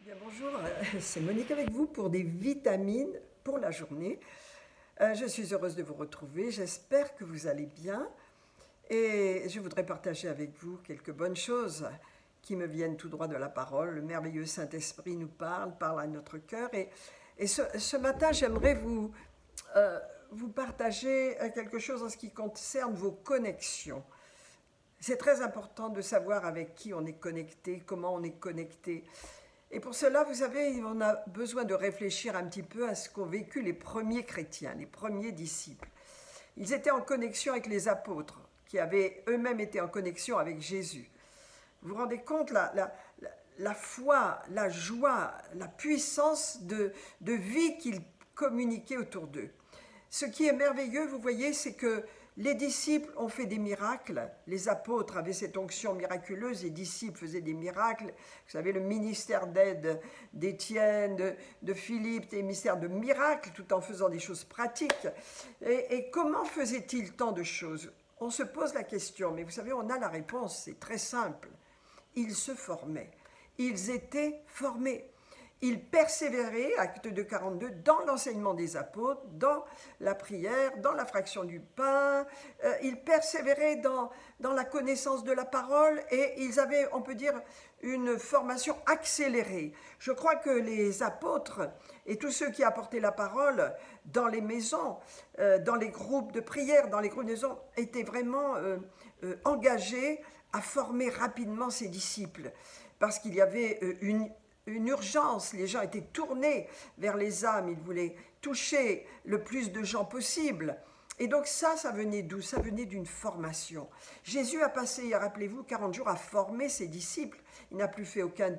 Bien, bonjour, c'est Monique avec vous pour des vitamines pour la journée. Je suis heureuse de vous retrouver, j'espère que vous allez bien et je voudrais partager avec vous quelques bonnes choses qui me viennent tout droit de la parole. Le merveilleux Saint-Esprit nous parle à notre cœur et ce matin j'aimerais vous partager quelque chose en ce qui concerne vos connexions. C'est très important de savoir avec qui on est connecté, comment on est connecté. Et pour cela, vous savez, on a besoin de réfléchir un petit peu à ce qu'ont vécu les premiers chrétiens, les premiers disciples. Ils étaient en connexion avec les apôtres, qui avaient eux-mêmes été en connexion avec Jésus. Vous vous rendez compte, la foi, la joie, la puissance de vie qu'ils communiquaient autour d'eux. Ce qui est merveilleux, vous voyez, c'est que les disciples ont fait des miracles, les apôtres avaient cette onction miraculeuse, les disciples faisaient des miracles. Vous savez, le ministère d'aide d'Étienne, de Philippe, des ministères de miracles, tout en faisant des choses pratiques. Et comment faisaient-ils tant de choses? On se pose la question, mais vous savez, on a la réponse, c'est très simple. Ils se formaient, ils étaient formés. Ils persévéraient, acte 2, 42, dans l'enseignement des apôtres, dans la prière, dans la fraction du pain. Ils persévéraient dans la connaissance de la parole et ils avaient, on peut dire, une formation accélérée. Je crois que les apôtres et tous ceux qui apportaient la parole dans les maisons, dans les groupes de prière, dans les groupes de maisons, étaient vraiment engagés à former rapidement ces disciples parce qu'il y avait une urgence, les gens étaient tournés vers les âmes, ils voulaient toucher le plus de gens possible. Et donc ça venait d'où? Ça venait d'une formation. Jésus a passé, rappelez-vous, 40 jours à former ses disciples. Il n'a plus fait aucun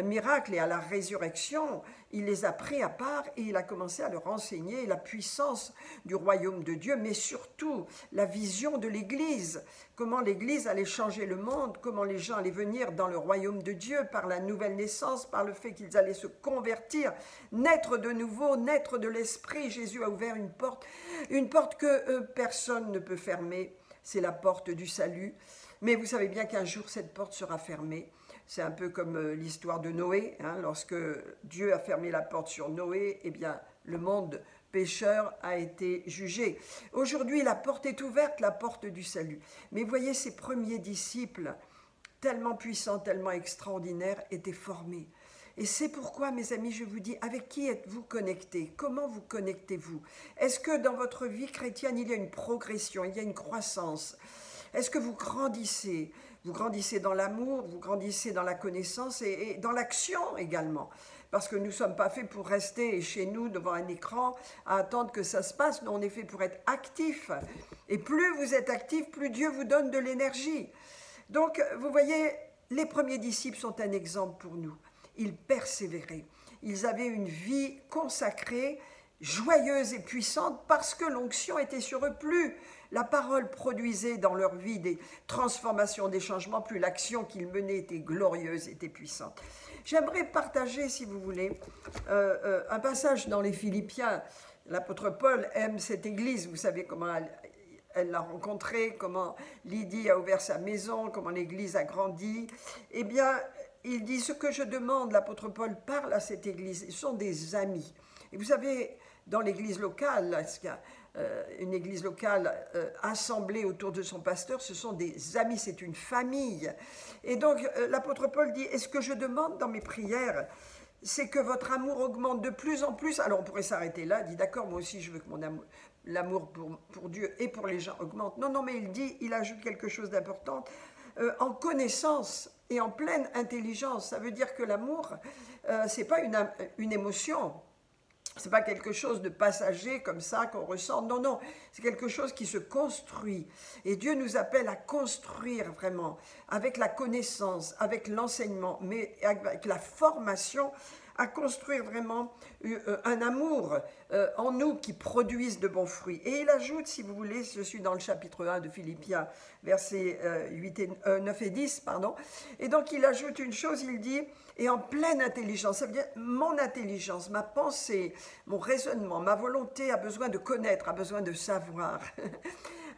miracle et à la résurrection, il les a pris à part et il a commencé à leur enseigner la puissance du royaume de Dieu, mais surtout la vision de l'Église, comment l'Église allait changer le monde, comment les gens allaient venir dans le royaume de Dieu par la nouvelle naissance, par le fait qu'ils allaient se convertir, naître de nouveau, naître de l'Esprit. Jésus a ouvert une porte que personne ne peut fermer, c'est la porte du salut. Mais vous savez bien qu'un jour cette porte sera fermée. C'est un peu comme l'histoire de Noé, hein, lorsque Dieu a fermé la porte sur Noé, eh bien le monde pécheur a été jugé. Aujourd'hui, la porte est ouverte, la porte du salut. Mais voyez, ces premiers disciples, tellement puissants, tellement extraordinaires, étaient formés. Et c'est pourquoi, mes amis, je vous dis, avec qui êtes-vous connectés? Comment vous connectez-vous? Est-ce que dans votre vie chrétienne, il y a une progression, il y a une croissance? Est-ce que vous grandissez? Vous grandissez dans l'amour, vous grandissez dans la connaissance et dans l'action également. Parce que nous ne sommes pas faits pour rester chez nous devant un écran à attendre que ça se passe. Nous, on est faits pour être actifs. Et plus vous êtes actifs, plus Dieu vous donne de l'énergie. Donc, vous voyez, les premiers disciples sont un exemple pour nous. Ils persévéraient. Ils avaient une vie consacrée, joyeuse et puissante parce que l'onction était sur eux. Plus la parole produisait dans leur vie des transformations, des changements, plus l'action qu'ils menaient était glorieuse, était puissante. J'aimerais partager, si vous voulez, un passage dans les Philippiens. L'apôtre Paul aime cette église, vous savez comment elle l'a rencontrée, comment Lydie a ouvert sa maison, comment l'église a grandi. Eh bien, il dit, ce que je demande, l'apôtre Paul parle à cette église, ce sont des amis. Et vous savez, dans l'église locale, une église locale assemblée autour de son pasteur, ce sont des amis, c'est une famille. Et donc l'apôtre Paul dit, et ce que je demande dans mes prières, c'est que votre amour augmente de plus en plus. Alors on pourrait s'arrêter là, il dit d'accord, moi aussi je veux que mon amour, l'amour pour Dieu et pour les gens augmente. Non, mais il ajoute quelque chose d'important, en connaissance et en pleine intelligence. Ça veut dire que l'amour, c'est pas une émotion. Ce n'est pas quelque chose de passager comme ça qu'on ressent. Non, c'est quelque chose qui se construit. Et Dieu nous appelle à construire vraiment, avec la connaissance, avec l'enseignement, mais avec la formation, à construire vraiment un amour en nous qui produise de bons fruits. Et il ajoute, si vous voulez, je suis dans le chapitre 1 de Philippiens, versets 9 et 10, pardon. Et donc il ajoute une chose, il dit, et en pleine intelligence, ça veut dire mon intelligence, ma pensée, mon raisonnement, ma volonté a besoin de connaître, a besoin de savoir.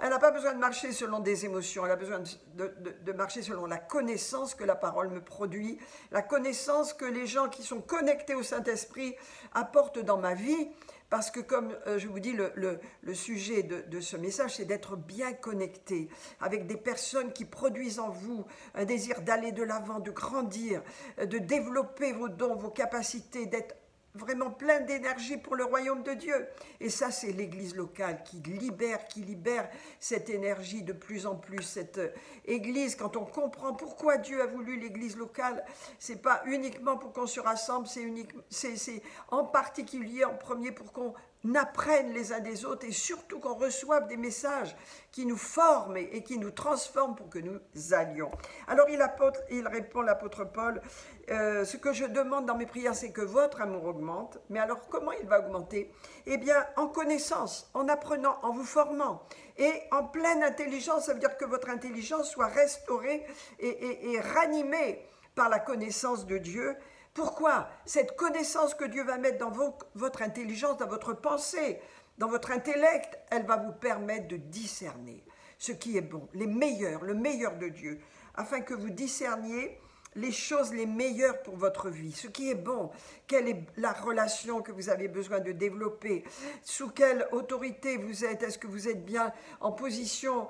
Elle n'a pas besoin de marcher selon des émotions, elle a besoin de marcher selon la connaissance que la parole me produit, la connaissance que les gens qui sont connectés au Saint-Esprit apportent dans ma vie. Parce que comme je vous dis, le sujet de ce message, c'est d'être bien connecté avec des personnes qui produisent en vous un désir d'aller de l'avant, de grandir, de développer vos dons, vos capacités, d'être vraiment plein d'énergie pour le royaume de Dieu. Et ça, c'est l'église locale qui libère cette énergie de plus en plus. Cette église, quand on comprend pourquoi Dieu a voulu l'église locale, c'est pas uniquement pour qu'on se rassemble, c'est en particulier, en premier, pour qu'on apprenne les uns des autres et surtout qu'on reçoive des messages qui nous forment et qui nous transforment pour que nous allions. Alors il répond, l'apôtre Paul, ce que je demande dans mes prières, c'est que votre amour augmente. Mais alors comment il va augmenter? Eh bien en connaissance, en apprenant, en vous formant et en pleine intelligence. Ça veut dire que votre intelligence soit restaurée et ranimée par la connaissance de Dieu. Pourquoi? Cette connaissance que Dieu va mettre dans votre intelligence, dans votre pensée, dans votre intellect, elle va vous permettre de discerner ce qui est bon, le meilleur de Dieu, afin que vous discerniez les choses les meilleures pour votre vie, ce qui est bon, quelle est la relation que vous avez besoin de développer, sous quelle autorité vous êtes, est-ce que vous êtes bien en position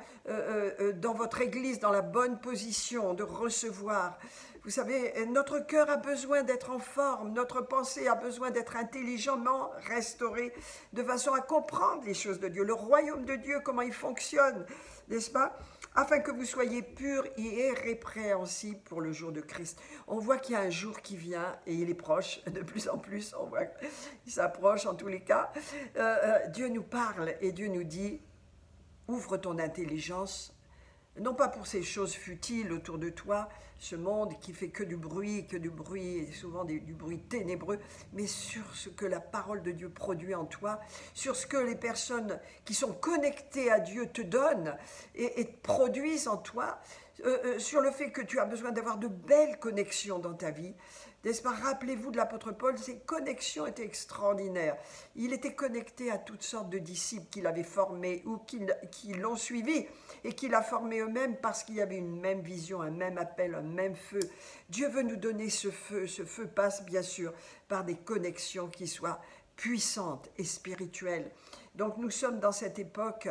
dans votre église, dans la bonne position de recevoir. Vous savez, notre cœur a besoin d'être en forme, notre pensée a besoin d'être intelligemment restaurée, de façon à comprendre les choses de Dieu, le royaume de Dieu, comment il fonctionne, n'est-ce pas? Afin que vous soyez purs et irrépréhensibles pour le jour de Christ. On voit qu'il y a un jour qui vient et il est proche, de plus en plus, on voit qu'il s'approche en tous les cas. Dieu nous parle et Dieu nous dit, ouvre ton intelligence, non pas pour ces choses futiles autour de toi, ce monde qui fait que du bruit, et souvent du bruit ténébreux, mais sur ce que la parole de Dieu produit en toi, sur ce que les personnes qui sont connectées à Dieu te donnent et produisent en toi, sur le fait que tu as besoin d'avoir de belles connexions dans ta vie. N'est-ce pas? Rappelez-vous de l'apôtre Paul, ses connexions étaient extraordinaires. Il était connecté à toutes sortes de disciples qu'il avait formés ou qui l'ont suivi et qu'il a formés eux-mêmes parce qu'il y avait une même vision, un même appel, un même feu. Dieu veut nous donner ce feu. Ce feu passe bien sûr par des connexions qui soient puissantes et spirituelles. Donc nous sommes dans cette époque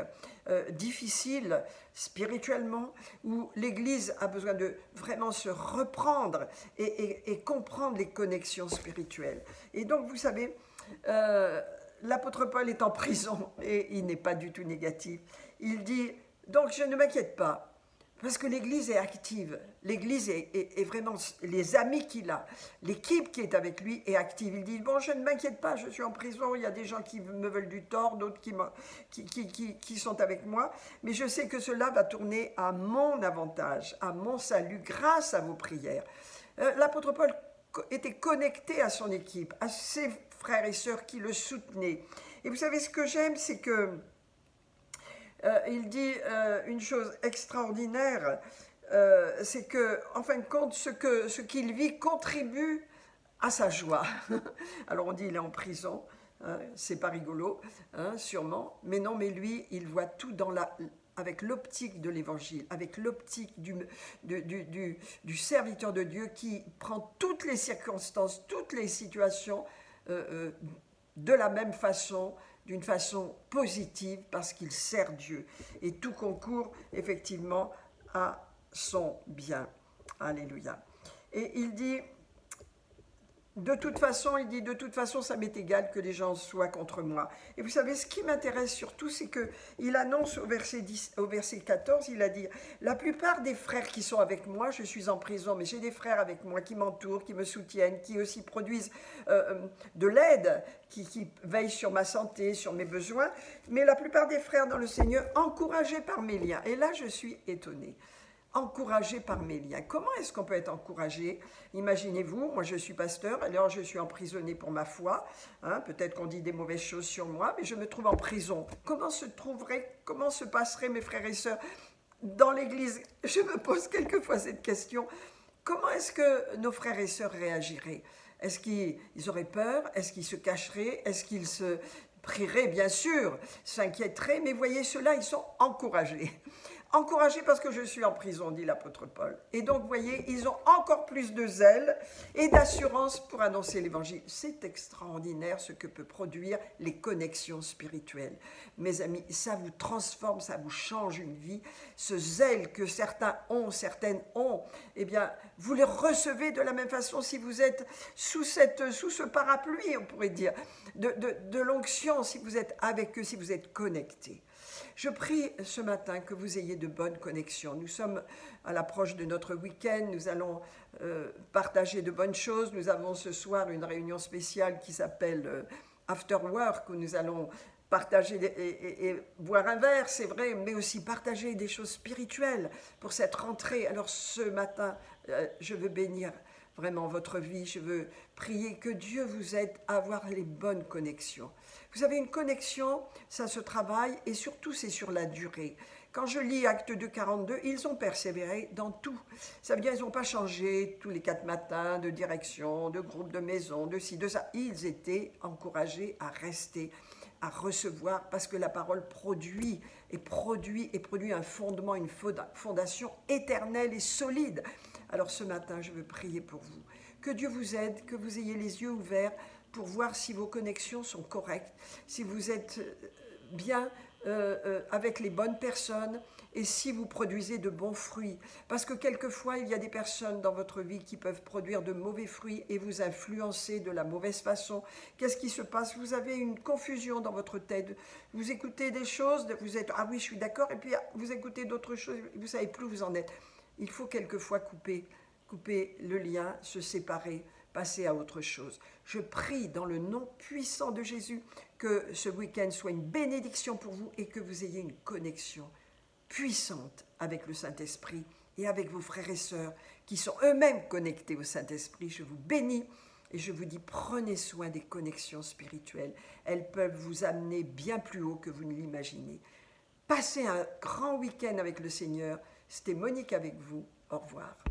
difficile spirituellement où l'Église a besoin de vraiment se reprendre et comprendre les connexions spirituelles. Et donc vous savez, l'apôtre Paul est en prison et il n'est pas du tout négatif. Il dit, donc je ne m'inquiète pas. Parce que l'Église est active, l'Église est vraiment, les amis qu'il a, l'équipe qui est avec lui est active. Il dit, bon, je ne m'inquiète pas, je suis en prison, il y a des gens qui me veulent du tort, d'autres qui sont avec moi, mais je sais que cela va tourner à mon avantage, à mon salut, grâce à vos prières. L'apôtre Paul était connecté à son équipe, à ses frères et sœurs qui le soutenaient. Et vous savez, ce que j'aime, c'est que il dit une chose extraordinaire, c'est que, en fin de compte, ce qu'il vit contribue à sa joie. Alors on dit il est en prison, hein, c'est pas rigolo, hein, sûrement, mais non, mais lui, il voit tout avec l'optique de l'évangile, avec l'optique du serviteur de Dieu qui prend toutes les circonstances, toutes les situations de la même façon, d'une façon positive parce qu'il sert Dieu. Et tout concourt effectivement à son bien. Alléluia. Et il dit, de toute façon, ça m'est égal que les gens soient contre moi. Et vous savez, ce qui m'intéresse surtout, c'est qu'il annonce au verset 14, il a dit, la plupart des frères qui sont avec moi, je suis en prison, mais j'ai des frères avec moi qui m'entourent, qui me soutiennent, qui aussi produisent de l'aide, qui veillent sur ma santé, sur mes besoins, mais la plupart des frères dans le Seigneur, encouragés par mes liens. Et là, je suis étonnée. Encouragé par mes liens. Comment est-ce qu'on peut être encouragé? Imaginez-vous, moi je suis pasteur, alors je suis emprisonné pour ma foi, hein, peut-être qu'on dit des mauvaises choses sur moi, mais je me trouve en prison. Comment se passeraient mes frères et sœurs dans l'église? Je me pose quelquefois cette question. Comment est-ce que nos frères et sœurs réagiraient? Est-ce qu'ils auraient peur? Est-ce qu'ils se cacheraient? Est-ce qu'ils se prierez bien sûr, s'inquiéterez, mais voyez ceux-là, ils sont encouragés. Encouragés parce que je suis en prison, dit l'apôtre Paul. Et donc, voyez, ils ont encore plus de zèle et d'assurance pour annoncer l'évangile. C'est extraordinaire ce que peut produire les connexions spirituelles. Mes amis, ça vous transforme, ça vous change une vie. Ce zèle que certains ont, certaines ont, eh bien, vous le recevez de la même façon si vous êtes sous ce parapluie, on pourrait dire, de l'onction, si vous êtes avec eux, si vous êtes connectés. Je prie ce matin que vous ayez de bonnes connexions. Nous sommes à l'approche de notre week-end, nous allons partager de bonnes choses. Nous avons ce soir une réunion spéciale qui s'appelle After Work, où nous allons partager et boire un verre, c'est vrai, mais aussi partager des choses spirituelles pour cette rentrée. Alors ce matin, je veux bénir vraiment votre vie, je veux prier que Dieu vous aide à avoir les bonnes connexions. Vous avez une connexion, ça se travaille et surtout c'est sur la durée. Quand je lis Actes 2, 42, ils ont persévéré dans tout. Ça veut dire qu'ils n'ont pas changé tous les 4 matins de direction, de groupe, de maison, de ci, de ça. Ils étaient encouragés à rester, à recevoir, parce que la parole produit un fondement, une fondation éternelle et solide. Alors ce matin, je veux prier pour vous. Que Dieu vous aide, que vous ayez les yeux ouverts pour voir si vos connexions sont correctes, si vous êtes bien avec les bonnes personnes et si vous produisez de bons fruits. Parce que quelquefois, il y a des personnes dans votre vie qui peuvent produire de mauvais fruits et vous influencer de la mauvaise façon. Qu'est-ce qui se passe? Vous avez une confusion dans votre tête. Vous écoutez des choses, vous êtes « ah oui, je suis d'accord » et puis vous écoutez d'autres choses, vous ne savez plus où vous en êtes. Il faut quelquefois couper le lien, se séparer, passer à autre chose. Je prie dans le nom puissant de Jésus que ce week-end soit une bénédiction pour vous et que vous ayez une connexion puissante avec le Saint-Esprit et avec vos frères et sœurs qui sont eux-mêmes connectés au Saint-Esprit. Je vous bénis et je vous dis, prenez soin des connexions spirituelles. Elles peuvent vous amener bien plus haut que vous ne l'imaginez. Passez un grand week-end avec le Seigneur. C'était Monique avec vous. Au revoir.